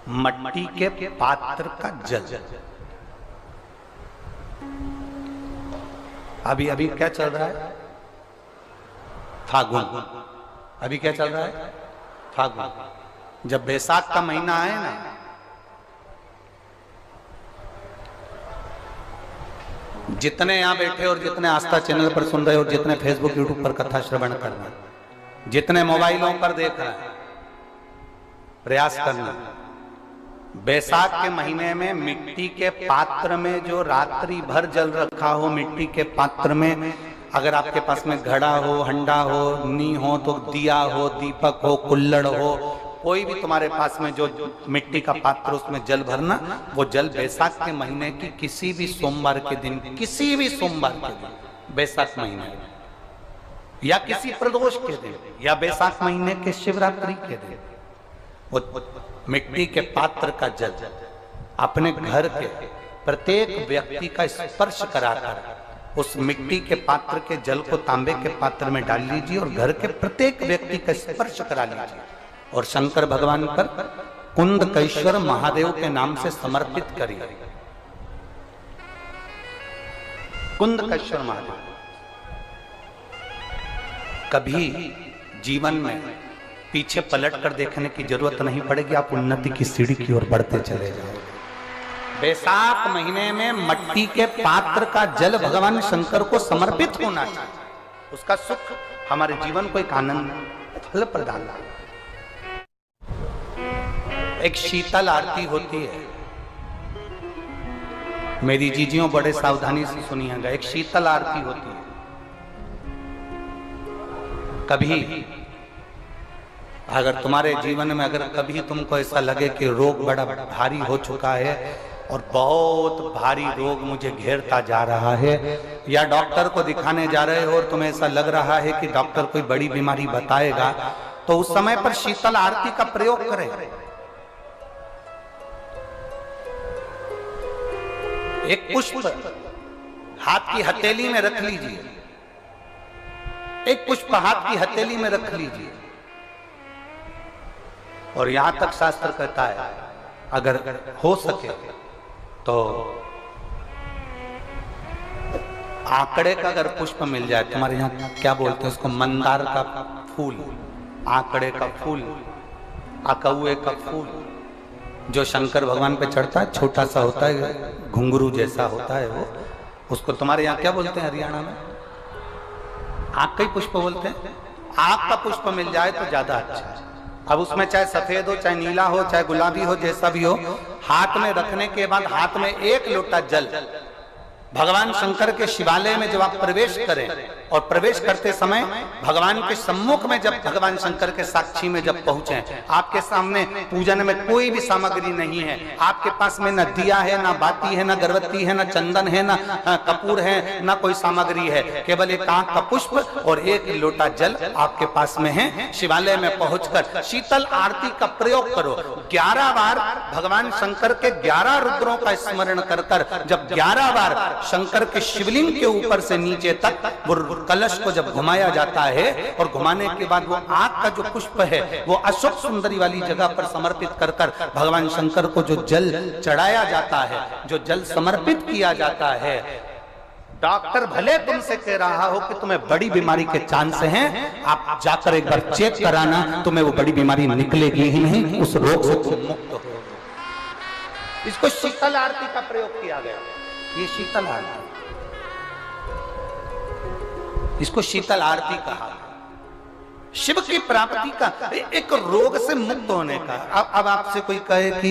मट्टी के पात्र का जल। अभी अभी क्या चल रहा है? फागुन। अभी क्या चल रहा है? फागुन। जब बैसाख का महीना आए ना, जितने यहां बैठे और जितने आस्था चैनल पर सुन रहे हो, जितने फेसबुक यूट्यूब पर कथा श्रवण कर रहे हैं, जितने मोबाइलों पर देख रहे हैं, प्रयास करना। बैसाख के महीने में मिट्टी के पात्र में जो रात्रि भर जल रखा हो, मिट्टी के पात्र में, अगर आपके पास में घड़ा हो, हंडा हो, नी हो, तो दिया हो, दीपक हो, कुल्लड़ हो, कोई भी तुम्हारे पास में जो मिट्टी का पात्र, उसमें जल भरना। वो जल बैसाख के महीने की किसी भी सोमवार के दिन, किसी भी सोमवार के दिन, बैसाख महीने में, या किसी प्रदोष के दिन, या बैसाख महीने के शिवरात्रि के दिन, वो मिट्टी के पात्र का जल अपने घर के प्रत्येक व्यक्ति का स्पर्श कराकर उस मिट्टी के पात्र के जल को तांबे के पात्र में डाल लीजिए और घर के प्रत्येक व्यक्ति का स्पर्श करा लीजिए और शंकर भगवान पर कुंदकेश्वर महादेव के नाम से समर्पित करिए। कुंदकेश्वर महादेव। कभी जीवन में पीछे पलट कर देखने की जरूरत नहीं पड़ेगी, आप उन्नति की सीढ़ी की ओर बढ़ते चले जाओगे। बैसाख महीने में मट्टी के पात्र का जल भगवान शंकर को समर्पित होना चाहिए। उसका सुख हमारे जीवन को एक आनंद फल प्रदान। एक शीतल आरती होती है, मेरी जीजियों बड़े सावधानी से सुनिएगा। एक शीतल आरती होती है। कभी अगर तुम्हारे जीवन में अगर कभी तुमको ऐसा लगे कि रोग बड़ा भारी हो चुका है और बहुत भारी रोग मुझे घेरता जा रहा है, या डॉक्टर को दिखाने जा रहे हो और तुम्हें ऐसा लग रहा है कि डॉक्टर कोई बड़ी बीमारी बताएगा, तो उस समय पर शीतल आरती का प्रयोग करें। एक पुष्प हाथ की हथेली में रख लीजिए, एक पुष्प हाथ की हथेली में रख लीजिए, और यहां तक शास्त्र कहता है अगर हो सके तो आंकड़े का अगर पुष्प मिल जाए, तुम्हारे यहां क्या बोलते हैं उसको, मंदार का फूल, आंकड़े का फूल, अकौए का फूल, जो शंकर भगवान पे चढ़ता है, छोटा सा होता है, घुंघरू जैसा होता है वो, उसको तुम्हारे यहाँ क्या बोलते हैं हरियाणा में? आंख का ही पुष्प बोलते हैं। आंख का पुष्प मिल जाए तो ज्यादा अच्छा है। अब उसमें चाहे सफेद हो, चाहे नीला हो, चाहे गुलाबी हो, जैसा भी हो, हाथ में रखने के बाद हाथ में एक लोटा जल भगवान शंकर के शिवालय में जब आप प्रवेश करें, और प्रवेश करते समय भगवान के सम्मुख में जब भगवान शंकर के साक्षी में जब पहुंचे, आपके सामने पूजन में कोई भी सामग्री नहीं है, आपके पास में न दिया है, ना बाती है, ना गर्भवती है, ना चंदन है, ना कपूर है, ना कोई सामग्री है, केवल एक आंख का पुष्प और एक लोटा जल आपके पास में है। शिवालय में पहुंचकर शीतल आरती का प्रयोग करो। 11 बार भगवान शंकर के 11 रुद्रों का स्मरण कर कर जब 11 बार शंकर के शिवलिंग के ऊपर से नीचे तक वो कलश को जब घुमाया जाता है, और घुमाने के बाद वो आंख का जो पुष्प है वो अशोक सुंदरी वाली जगह पर समर्पित कर कर भगवान शंकर को जो जल चढ़ाया जाता है, जो जल समर्पित किया जाता है, डॉक्टर भले तुमसे कह रहा हो कि तुम्हें बड़ी बीमारी के चांस हैं, आप जाकर एक बार चेक कराना, तुम्हें वो बड़ी बीमारी निकलेगी ही नहीं, उस रोग से तुम मुक्त हो। इसको शीतल आरती का प्रयोग किया गया। ये शीतल आरती, इसको शीतल आरती कहा। शिव की प्राप्ति का, एक रोग से मुक्त होने का। अब आपसे कोई कहे कि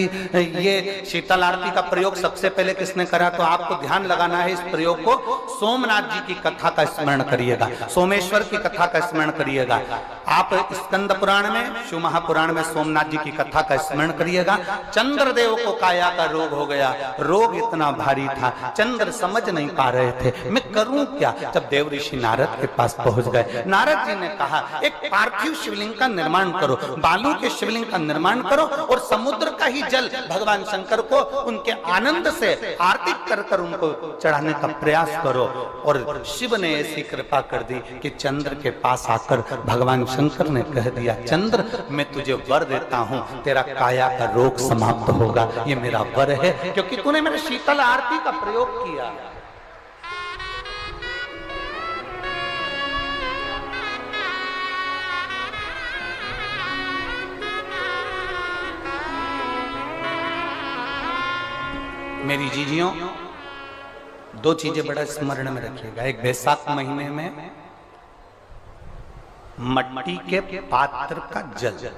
ये शीतल आरती का प्रयोग सबसे पहले किसने करा, तो आपको ध्यान लगाना है इस प्रयोग को। सोमनाथ जी की कथा का स्मरण करिएगा, सोमेश्वर की कथा का स्मरण करिएगा। आप स्कंद पुराण में, शिव महापुराण में सोमनाथ जी की कथा का स्मरण करिएगा। चंद्रदेव को काया का रोग हो गया, रोग इतना भारी था, चंद्र समझ नहीं पा रहे थे मैं करूं क्या। जब देव ऋषि नारद के पास पहुंच गए, नारद जी ने कहा एक पार्थिव शिवलिंग का निर्माण करो, बालू के शिवलिंग का निर्माण करो और समुद्र का ही जल भगवान शंकर को उनके आनंद से आरती कर कर उनको चढ़ाने का प्रयास करो। और शिव ने ऐसी कृपा कर दी कि चंद्र के पास आकर भगवान शंकर ने कह दिया, चंद्र मैं तुझे वर देता हूं, तेरा काया का रोग समाप्त होगा, ये मेरा वर है क्योंकि तूने मेरे शीतल आरती का प्रयोग किया। मेरी जीजियों, दो चीजें बड़ा स्मरण में रखिएगा। एक बैसाख महीने में मट्टी के पात्र का जल,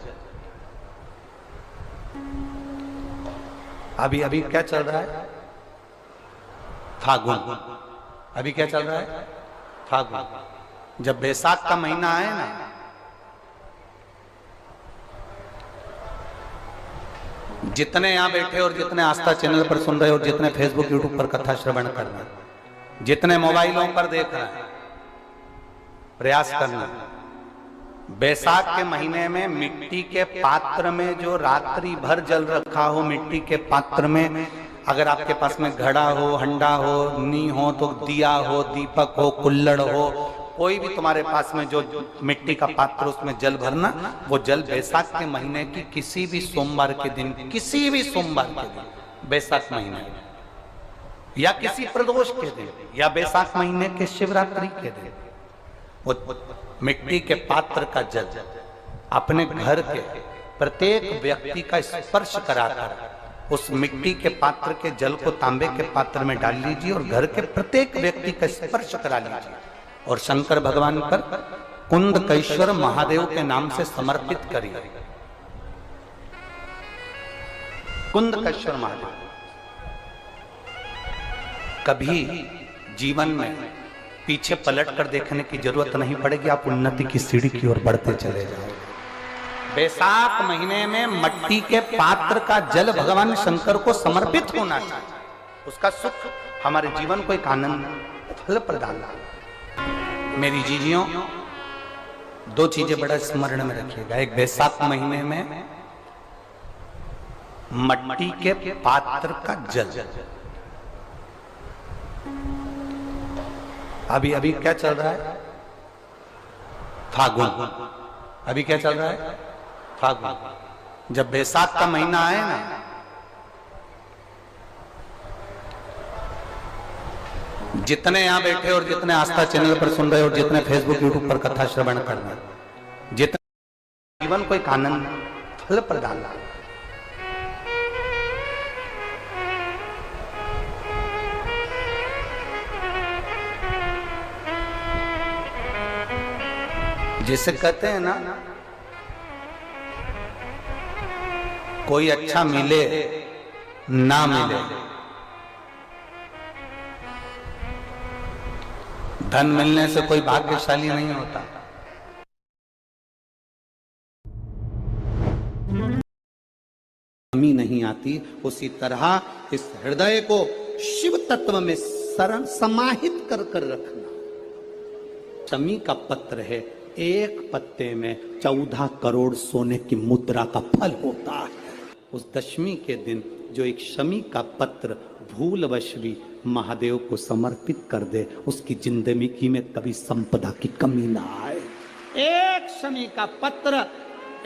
अभी अभी क्या चल रहा है, फागुन, अभी क्या चल रहा है, फागुन। जब बैसाख का महीना आए ना, जितने यहां बैठे और जितने आस्था चैनल पर सुन रहे हो, जितने फेसबुक यूट्यूब पर कथा श्रवण कर रहे हैं, जितने मोबाइलों पर देख रहे हैं, प्रयास करना, बैसाख के महीने में मिट्टी के पात्र में जो रात्रि भर जल रखा हो, मिट्टी के पात्र में, अगर आपके पास में घड़ा हो, हंडा हो, नी हो, तो दिया हो, दीपक हो, कुल्लड़ हो, कोई भी तुम्हारे पास में जो मिट्टी का पात्र, उसमें जल भरना। वो जल बैसाख के महीने की किसी भी सोमवार के दिन, किसी भी सोमवार के दिन, बैसाख महीने या किसी प्रदोष के दिन या बैसाख महीने के शिवरात्रि के दिन, वो मिट्टी के पात्र का जल अपने घर के प्रत्येक व्यक्ति का स्पर्श कराकर उस मिट्टी के पात्र के जल को तांबे के पात्र में डाल लीजिए और घर के प्रत्येक व्यक्ति का स्पर्श करा लीजिए और शंकर भगवान पर कुंदकेश्वर महादेव के नाम से समर्पित करिए। कुंदकेश्वर महादेव, कभी जीवन में पीछे पलट कर देखने की जरूरत नहीं पड़ेगी, आप उन्नति की सीढ़ी की ओर बढ़ते चले जाओगे। बैसाख महीने में मट्टी के पात्र का जल भगवान शंकर को समर्पित होना चाहिए, उसका सुख हमारे जीवन को एक आनंद फल प्रदान। मेरी जीजियों, दो चीजें बड़ा स्मरण में रखिएगा। एक, बैसाख महीने में मट्टी के पात्र का जल, अभी अभी क्या चल रहा है, फागुन, अभी क्या चल रहा है, फागुन। जब बैसाख का महीना आए ना, जितने यहां बैठे और जितने आस्था चैनल पर सुन रहे हो, जितने फेसबुक यूट्यूब पर कथा श्रवण कर रहे हैं, जितने जीवन को एक आनंद फल प्रदान। जिसे कहते हैं ना, कोई अच्छा मिले ना मिले, धन मिलने से कोई भाग्यशाली नहीं होता। कमी नहीं आती, उसी तरह इस हृदय को शिव तत्व में शरण समाहित कर कर रखना। शमी का पत्र है, एक पत्ते में 14 करोड़ सोने की मुद्रा का फल होता है। उस दशमी के दिन जो एक शमी का पत्र भूलवश भी महादेव को समर्पित कर दे, उसकी जिंदगी में कभी संपदा की कमी ना आए। एक शमी का पत्र,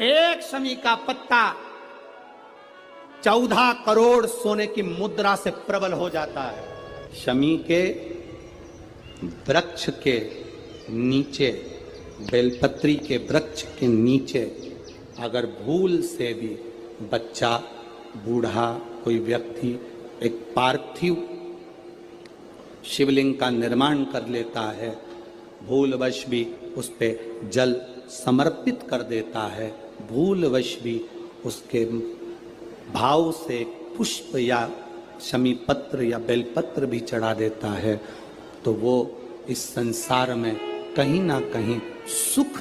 एक शमी का पत्ता 14 करोड़ सोने की मुद्रा से प्रबल हो जाता है। शमी के वृक्ष के नीचे, बेलपत्री के वृक्ष के नीचे अगर भूल से भी बच्चा, बूढ़ा, कोई व्यक्ति एक पार्थिव शिवलिंग का निर्माण कर लेता है, भूलवश भी उस पे जल समर्पित कर देता है, भूलवश भी उसके भाव से पुष्प या शमी पत्र या बेलपत्र भी चढ़ा देता है, तो वो इस संसार में कहीं ना कहीं सुख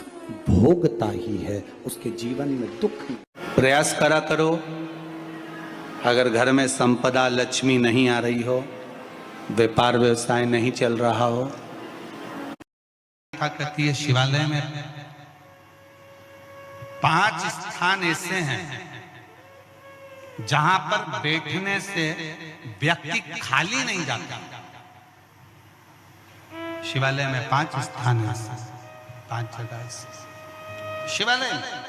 भोगता ही है, उसके जीवन में दुख। प्रयास करा करो, अगर घर में संपदा लक्ष्मी नहीं आ रही हो, व्यापार व्यवसाय नहीं चल रहा हो, क्या कहती है शिवालय में 5 स्थान ऐसे हैं जहां पर बैठने से व्यक्ति खाली नहीं जाता। शिवालय में 5 स्थान है, 5 जगह शिवालय में।